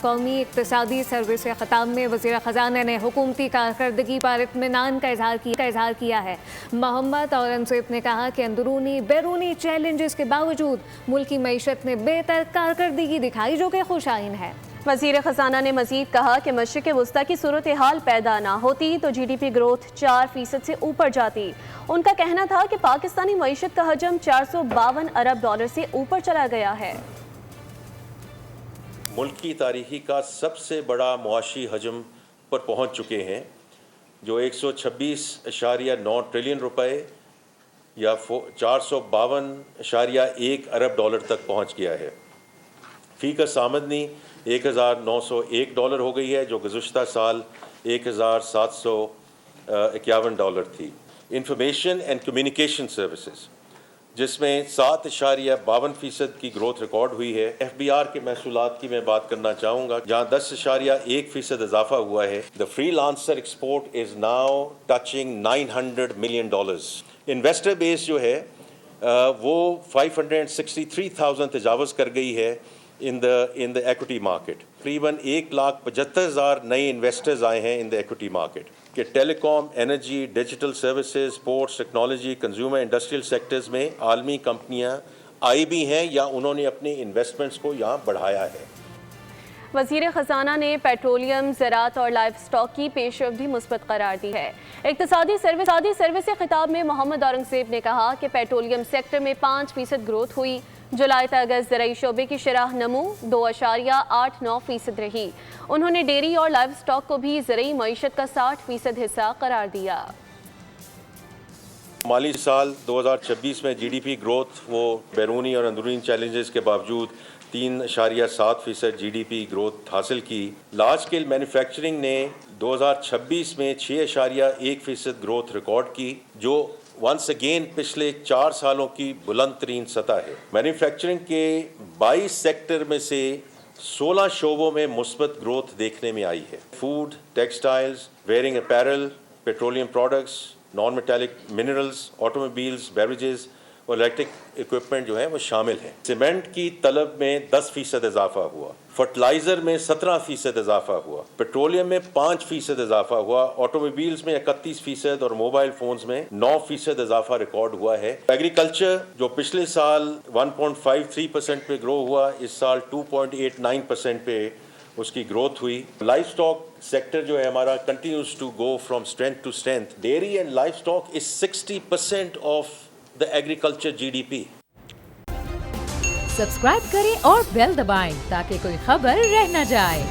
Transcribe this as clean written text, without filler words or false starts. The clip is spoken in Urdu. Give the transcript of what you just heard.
قومی اقتصادی سروس کے خطاب میں وزیر خزانہ نے حکومتی کارکردگی پر اطمینان کا اظہار کیا ہے۔ محمد اورنگزیب نے کہا کہ اندرونی بیرونی چیلنجز کے باوجود ملکی معیشت نے بہتر کارکردگی دکھائی جو کہ خوش آئین ہے۔ وزیر خزانہ نے مزید کہا کہ مشرق وسطیٰ کی صورتحال پیدا نہ ہوتی تو جی ڈی پی گروتھ 4% سے اوپر جاتی۔ ان کا کہنا تھا کہ پاکستانی معیشت کا حجم $452 ارب سے اوپر چلا گیا ہے۔ ملک کی تاریخی کا سب سے بڑا معاشی حجم پر پہنچ چکے ہیں جو 126.9 ٹریلین روپے یا $452.1 ارب تک پہنچ گیا ہے۔ فی کس آمدنی $1,901 ہو گئی ہے جو گزشتہ سال $1,751 تھی۔ انفارمیشن اینڈ کمیونیکیشن سروسز جس میں 7.52% کی گروتھ ریکارڈ ہوئی ہے۔ ایف بی آر کے محصولات کی میں بات کرنا چاہوں گا جہاں 10.1% اضافہ ہوا ہے۔ The freelancer export is now touching $900 million۔ Investor بیس جو ہے وہ 563,000 تجاوز کر گئی ہے in the equity market۔ تقریباً 1,75,000 نئے انویسٹرز آئے ہیں in the equity market کہ telecom, energy, digital services, sports, technology, consumer industrial sectors میں عالمی کمپنیاں آئی بھی ہیں یا انہوں نے اپنے انویسٹمنٹس کو یہاں بڑھایا ہے۔ وزیر خزانہ نے پیٹرولیم، زراعت اور لائف سٹاک کی پیش رفت بھی مثبت قرار دی ہے۔ اقتصادی سروس کے خطاب میں محمد اورنگزیب نے کہا کہ پیٹرولیم سیکٹر میں 5% گروتھ ہوئی۔ جولائی تا اگست زرعی شعبے کی شرح نمو 2.89% رہی۔ انہوں نے ڈیری اور لائف سٹاک کو بھی زرعی معیشت کا 60% حصہ قرار دیا۔ مالی سال 2026 میں جی ڈی پی گروتھ وہ بیرونی اور اندرونی چیلنجز کے باوجود 3.7% جی ڈی پی گروتھ حاصل کی۔ لارج اسکیل مینوفیکچرنگ نے 2026 میں 6.1% گروتھ ریکارڈ کی جو ونس اگین پچھلے 4 سالوں کی بلند ترین سطح ہے۔ مینوفیکچرنگ کے 22 سیکٹر میں سے 16 شعبوں میں مثبت گروتھ دیکھنے میں آئی ہے۔ Food, textiles, wearing apparel, petroleum products, non metallic minerals, automobiles, beverages اور الیکٹرک اکوپمنٹ جو ہیں وہ شامل ہیں۔ سیمنٹ کی طلب میں 10% اضافہ ہوا، فرٹیلائزر میں 17% اضافہ ہوا، پیٹرولیم میں 5% اضافہ ہوا، آٹو موبائلز میں 31% اور موبائل فونز میں 9% اضافہ ریکارڈ ہوا ہے۔ ایگریکلچر جو پچھلے سال 1.53% پہ گرو ہوا، اس سال 2.89% پہ اس کی گروتھ ہوئی۔ لائف سٹاک سیکٹر جو ہے ہمارا continues to go from strength to strength. Dairy and livestock is 60% of the agriculture GDP۔ Subscribe کریں اور بیل دبائیں تاکہ کوئی خبر رہ نہ جائے۔